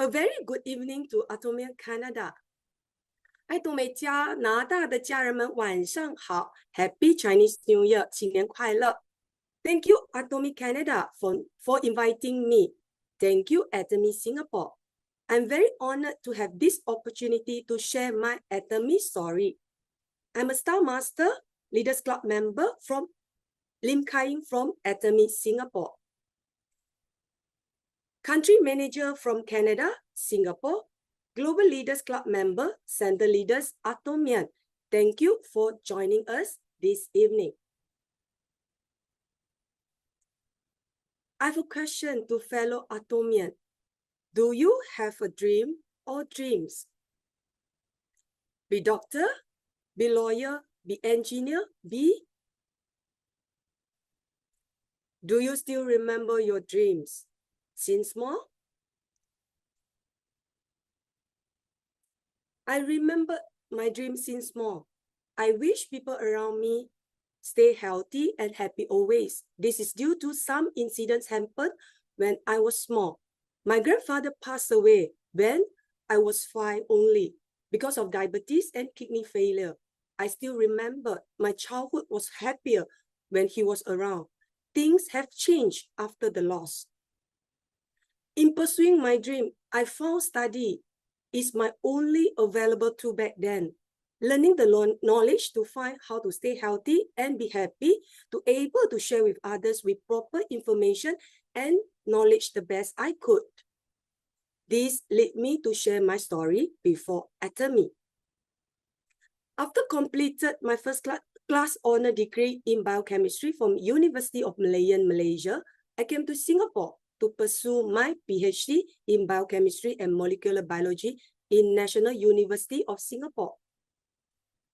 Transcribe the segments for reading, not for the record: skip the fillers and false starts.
A very good evening to Atomy, Canada. 爱多美加拿大的家人们，晚上好 ！Happy Chinese New Year， 新年快乐 ！Thank you, Atomy Canada, for inviting me. Thank you, Atomy Singapore. I'm very honored to have this opportunity to share my Atomy story. I'm a Star Master Leaders Club member from Lim Kai from Atomy, Singapore. Country Manager from Canada, Singapore. Global Leaders Club member, Center Leaders, Atomy. Thank you for joining us this evening. I have a question to fellow Atomian. Do you have a dream or dreams? Be doctor, be lawyer, be engineer, be? Do you still remember your dreams since small? I remember my dreams since small. I wish people around me stay healthy and happy always. This is due to some incidents happened when I was small. My grandfather passed away when I was 5 only because of diabetes and kidney failure. I still remember my childhood was happier when he was around. Things have changed after the loss. In pursuing my dream, I found study is my only available tool back then. Learning the knowledge to find how to stay healthy and be happy, to able to share with others with proper information and knowledge the best I could. This led me to share my story before Atomy. After completed my first class honor degree in biochemistry from University of Malaysia, I came to Singapore to pursue my PhD in biochemistry and molecular biology in National University of Singapore.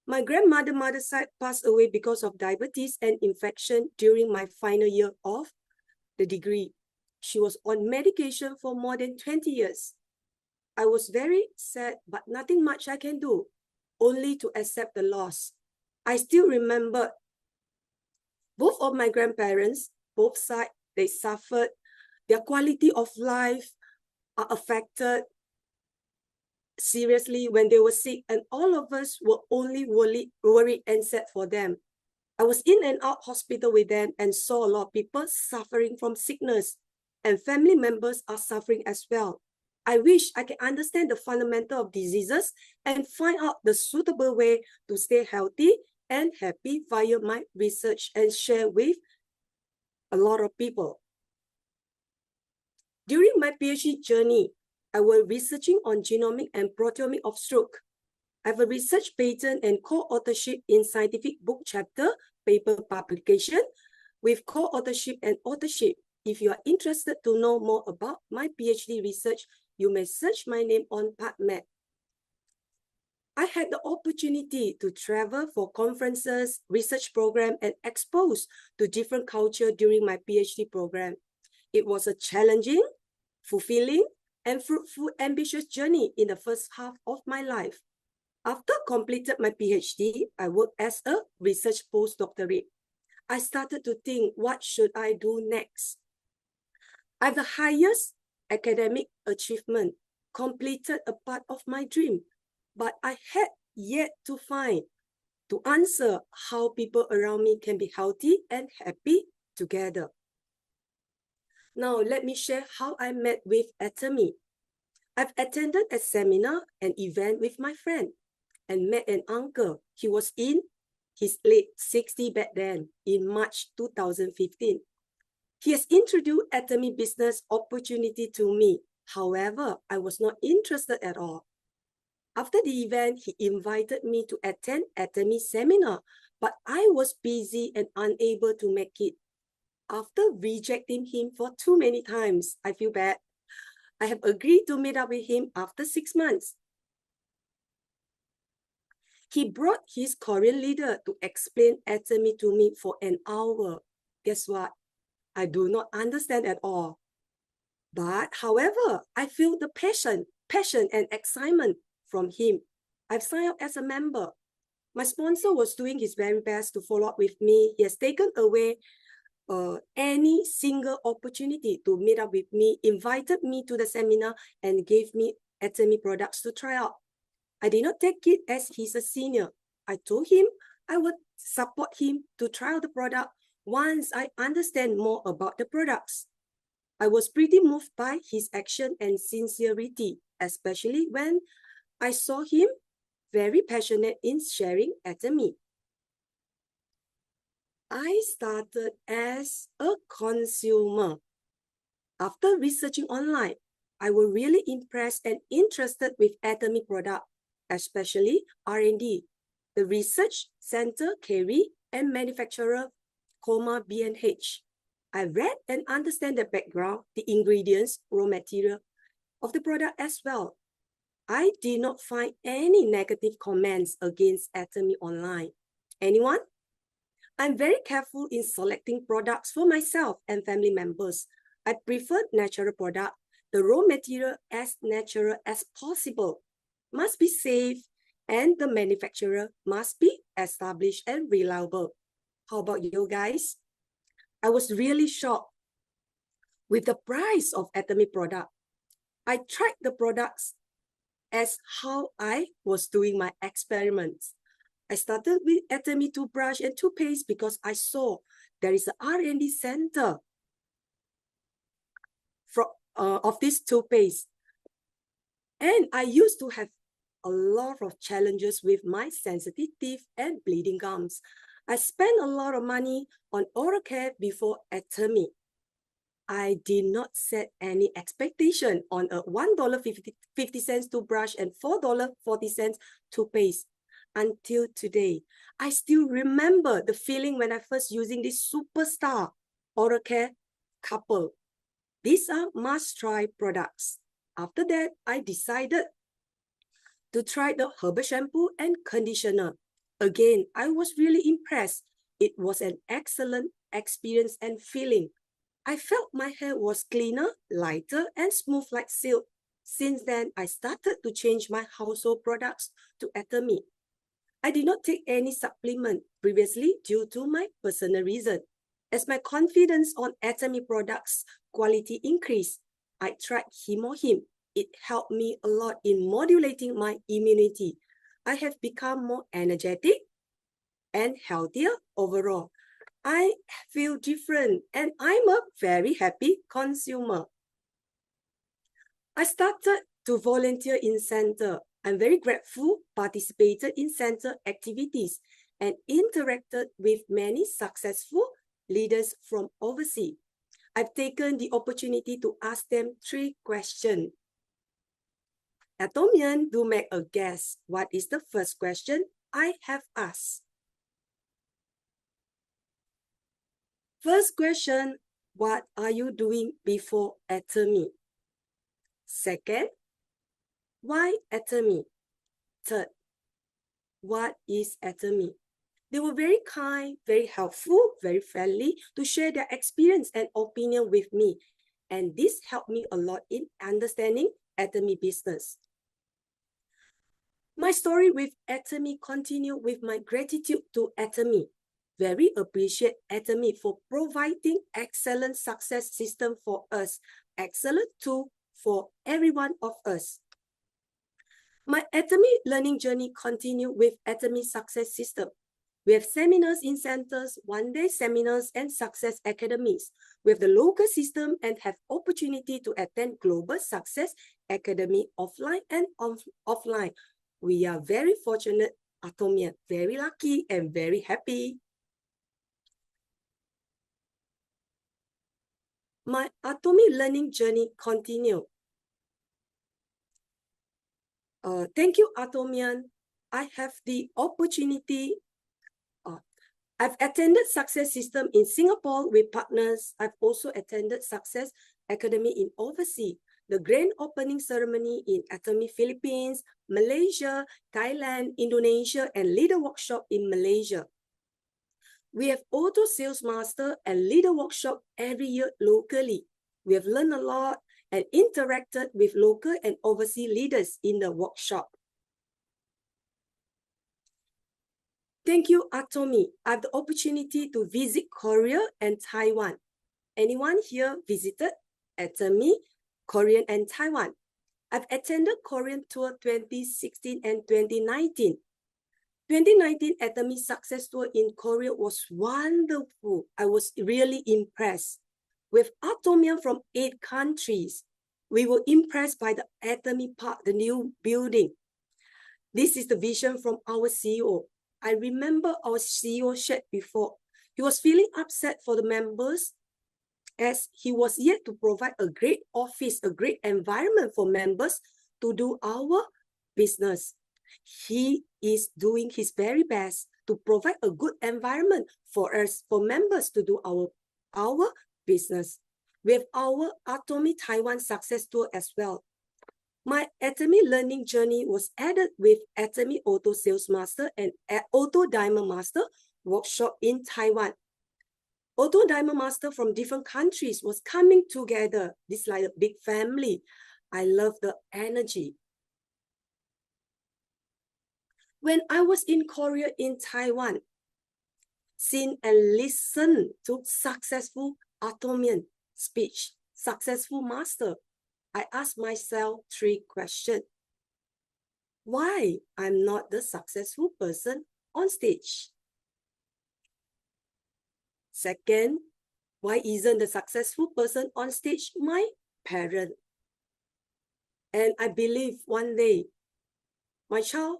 My grandmother's mother's side passed away because of diabetes and infection during my final year of the degree. She was on medication for more than 20 years. I was very sad, but nothing much I can do, only to accept the loss. I still remember both of my grandparents, both sides, they suffered. Their quality of life are affected seriously when they were sick, and all of us were only worried and sad for them. I was in and out hospital with them and saw a lot of people suffering from sickness, and family members are suffering as well. I wish I can understand the fundamental of diseases and find out the suitable way to stay healthy and happy via my research and share with a lot of people. During my PhD journey, I was researching on genomic and proteomic of stroke. I have a research patent and co-authorship in scientific book chapter, paper publication, with co-authorship and authorship. If you are interested to know more about my PhD research, you may search my name on PubMed. I had the opportunity to travel for conferences, research program, and expose to different culture during my PhD program. It was a challenging, fulfilling, and fruitful, ambitious journey in the first half of my life. After completed my PhD, I worked as a research postdoctorate. I started to think, what should I do next? I have the highest academic achievement, completed a part of my dream, but I had yet to answer how people around me can be healthy and happy together. Now, let me share how I met with Atomy. I've attended a seminar and event with my friend and met an uncle. He was in his late 60s back then, in March 2015. He has introduced Atomy business opportunity to me. However, I was not interested at all. After the event, he invited me to attend Atomy seminar, but I was busy and unable to make it. After rejecting him for too many times, I feel bad. I have agreed to meet up with him after 6 months. He brought his Korean leader to explain Atomy to me for an hour. Guess what? I do not understand at all. But however, I feel the passion and excitement from him. I've signed up as a member. My sponsor was doing his very best to follow up with me. He has taken away any single opportunity to meet up with me, invited me to the seminar, and gave me Atomy products to try out. I did not take it as he's a senior. I told him I would support him to try out the product once I understand more about the products. I was pretty moved by his action and sincerity, especially when I saw him very passionate in sharing Atomy. I started as a consumer. After researching online, I was really impressed and interested with Atomy product, especially R&D. The research center carry and manufacturer, B&H. I read and understand the background, the ingredients, raw material of the product as well. I did not find any negative comments against Atomy online. Anyone? I'm very careful in selecting products for myself and family members. I prefer natural product. The raw material as natural as possible must be safe, and the manufacturer must be established and reliable. How about you guys? I was really shocked with the price of Atomy product. I tried the products as how I was doing my experiments. I started with Atomy toothbrush and toothpaste because I saw there is an R&D center of this toothpaste. And I used to have a lot of challenges with my sensitive teeth and bleeding gums. I spent a lot of money on oral care before Atomy. I did not set any expectation on a $1.50 toothbrush and $4.40 toothpaste. Until today, I still remember the feeling when I first using this superstar oral care couple. These are must-try products. After that, I decided to try the herbal shampoo and conditioner. Again, I was really impressed. It was an excellent experience and feeling. I felt my hair was cleaner, lighter, and smooth like silk. Since then, I started to change my household products to Atomy. I did not take any supplement previously due to my personal reason. As my confidence on Atomy products quality increased, I tried Him. It helped me a lot in modulating my immunity. I have become more energetic and healthier overall. I feel different and I'm a very happy consumer. I started to volunteer in center. I'm very grateful, participated in center activities and interacted with many successful leaders from overseas. I've taken the opportunity to ask them 3 questions. Atomian, do make a guess. What is the first question I have asked? First question, what are you doing before Atomy? Second, why Atomy? Third, what is Atomy? They were very kind, very helpful, very friendly to share their experience and opinion with me. And this helped me a lot in understanding Atomy business. My story with Atomy continued with my gratitude to Atomy. Very appreciate Atomy for providing excellent success system for us, excellent tool for every one of us. My Atomy learning journey continued with Atomy success system. We have seminars in centers, one-day seminars, and success academies. We have the local system and have opportunity to attend Global Success Academy offline and offline. We are very fortunate, Atomy, very lucky and very happy. My Atomy learning journey continue. Thank you, Atomian. I have the opportunity. I've attended Success System in Singapore with partners. I've also attended Success Academy in overseas, the grand opening ceremony in Atomy Philippines, Malaysia, Thailand, Indonesia, and leader workshop in Malaysia. We have auto sales master and leader workshop every year locally. We have learned a lot and interacted with local and overseas leaders in the workshop. Thank you, Atomy. I have the opportunity to visit Korea and Taiwan. Anyone here visited Atomy, Korea and Taiwan? I've attended Korean tour 2016 and 2019. 2019 Atomy Success Tour in Korea was wonderful. I was really impressed. With Atomian from 8 countries, we were impressed by the Atomy Park, the new building. This is the vision from our CEO. I remember our CEO shared before. He was feeling upset for the members as he was yet to provide a great office, a great environment for members to do our business. He is doing his very best to provide a good environment for us, for members to do our business. We have our Atomy Taiwan Success Tour as well. My Atomy learning journey was added with Atomy Auto Sales Master and Auto Diamond Master workshop in Taiwan. Auto Diamond Master from different countries was coming together. This is like a big family. I love the energy. When I was in Korea, in Taiwan, seen and listened to successful Atomian speech, successful master, I asked myself 3 questions. Why I'm not the successful person on stage? Second, why isn't the successful person on stage my parent? And I believe one day, my child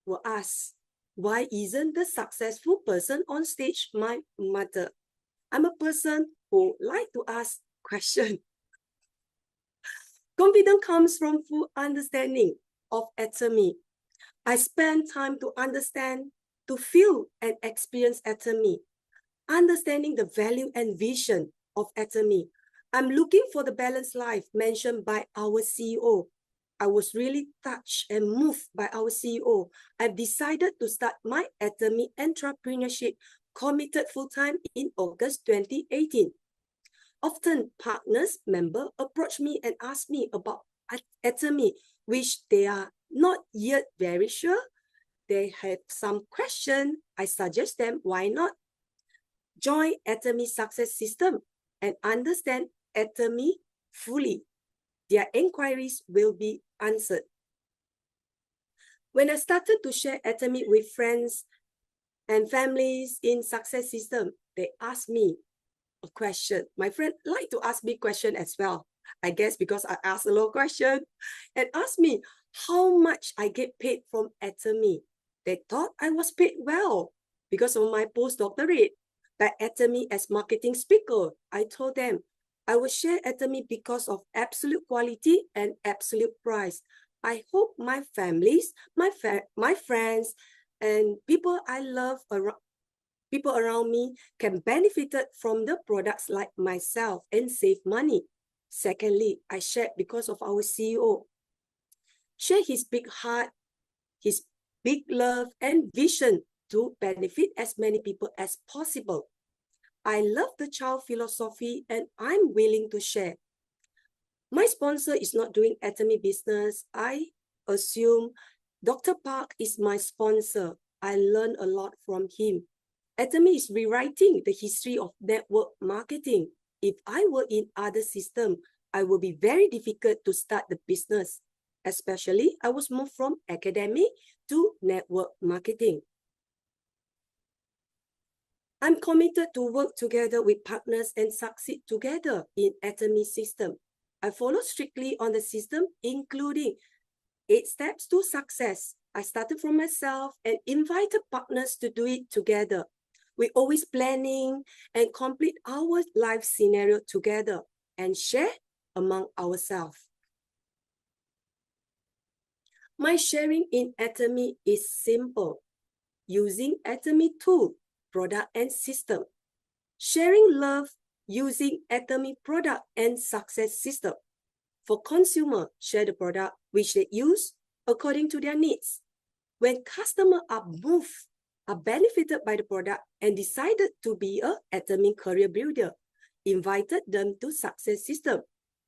will ask, why isn't the successful person on stage my mother? I'm a person who like to ask questions. Confidence comes from full understanding of Atomy. I spend time to understand, to feel and experience Atomy, understanding the value and vision of Atomy. I'm looking for the balanced life mentioned by our CEO. I was really touched and moved by our CEO. I've decided to start my Atomy entrepreneurship committed full-time in August 2018. Often partners, members approach me and ask me about Atomy, which they are not yet very sure. They have some question. I suggest them, why not join Atomy Success System and understand Atomy fully. Their inquiries will be answered. When I started to share Atomy with friends and families in Success System, they asked me a question. My friend like to ask me question as well. I guess because I asked a lot of questions and asked me how much I get paid from Atomy. They thought I was paid well because of my postdoctorate by Atomy as marketing speaker. I told them I will share Atomy because of absolute quality and absolute price. I hope my families, my friends, and people I love people around me can benefit from the products like myself and save money. Secondly, I shared because of our CEO. Share his big heart, his big love and vision to benefit as many people as possible. I love the child philosophy and I'm willing to share. My sponsor is not doing Atomy business. I assume Dr. Park is my sponsor. I learned a lot from him. Atomy is rewriting the history of network marketing. If I were in other system, I would be very difficult to start the business. Especially, I was moved from academic to network marketing. I'm committed to work together with partners and succeed together in Atomy system. I follow strictly on the system, including 8 steps to success. I started from myself and invited partners to do it together. We always planning and complete our life scenario together and share among ourselves. My sharing in Atomy is simple. Using Atomy tool, product and system. Sharing love using Atomy product and success system. For consumer, share the product which they use according to their needs. When customers are moved, are benefited by the product and decided to be a Atomy career builder, invited them to success system.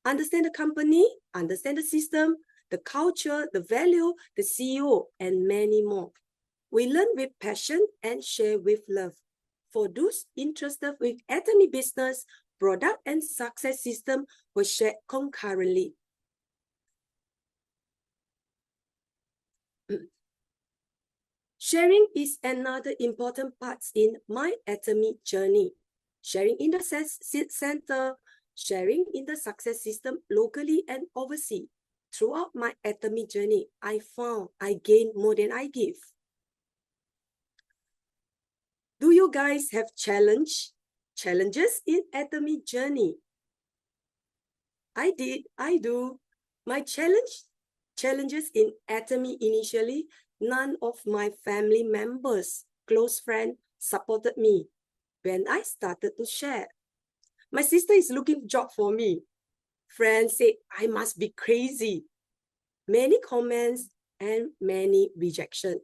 Understand the company, understand the system, the culture, the value, the CEO, and many more. We learn with passion and share with love. For those interested with Atomy business, product and success system were shared concurrently. Sharing is another important part in my Atomy journey. Sharing in the center, sharing in the success system locally and overseas. Throughout my Atomy journey, I found I gain more than I give. Do you guys have challenges in Atomy journey? I do. My challenges in Atomy initially, none of my family members, close friends supported me when I started to share. My sister is looking for a job for me. Friends say I must be crazy. Many comments and many rejection.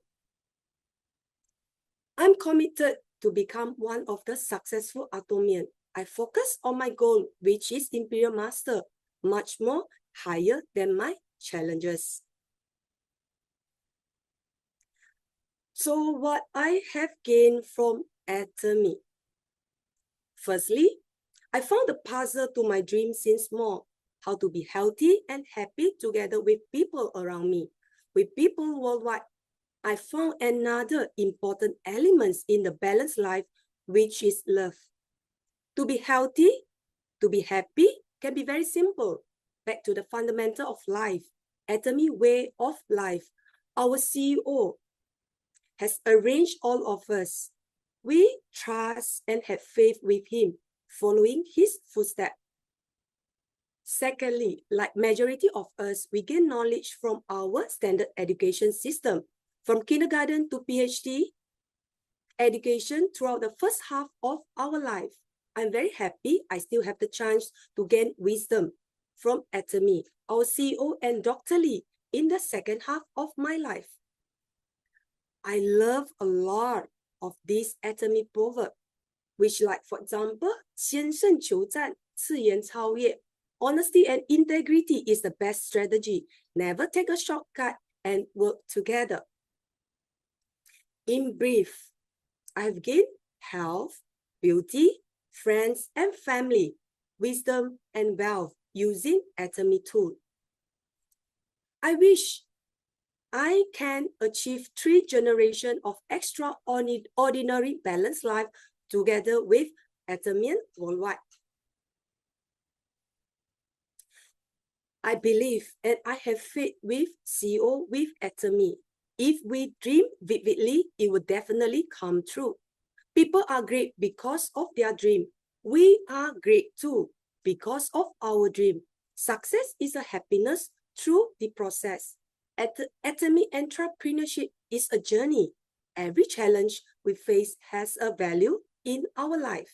I'm committed to become one of the successful Atomian. I focus on my goal, which is Imperial Master, much more higher than my challenges. So what I have gained from Atomy? Firstly, I found the puzzle to my dream since small, how to be healthy and happy together with people around me, with people worldwide. I found another important element in the balanced life, which is love. To be healthy, to be happy can be very simple. Back to the fundamental of life, Atomy way of life. Our CEO has arranged all of us. We trust and have faith with him, following his footsteps. Secondly, like majority of us, we gain knowledge from our standard education system, from kindergarten to PhD education throughout the first half of our life. I'm very happy I still have the chance to gain wisdom from Atomy, our CEO and Dr. Lee in the second half of my life. I love a lot of this Atomy proverb, which like, for example, 先胜求战，次言超越. Honesty and integrity is the best strategy. Never take a shortcut and work together. In brief, I've gained health, beauty, friends and family, wisdom and wealth using Atomy tool. I wish I can achieve 3 generations of extraordinary balanced life together with Atomian worldwide. I believe and I have faith with CEO with Atomy. If we dream vividly, it will definitely come true. People are great because of their dream. We are great too because of our dream. Success is a happiness through the process. Atomy entrepreneurship is a journey. Every challenge we face has a value in our life.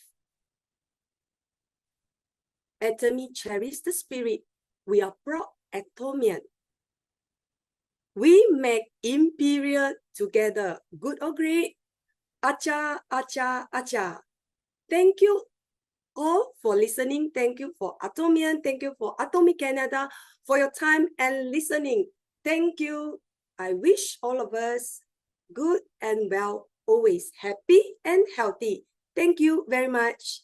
Atomy cherishes the spirit. We are proud Atomian. We make Imperial together. Good or great? Acha, acha, acha. Thank you all for listening. Thank you for Atomian. Thank you for Atomy Canada for your time and listening. Thank you. I wish all of us good and well, always happy and healthy. Thank you very much.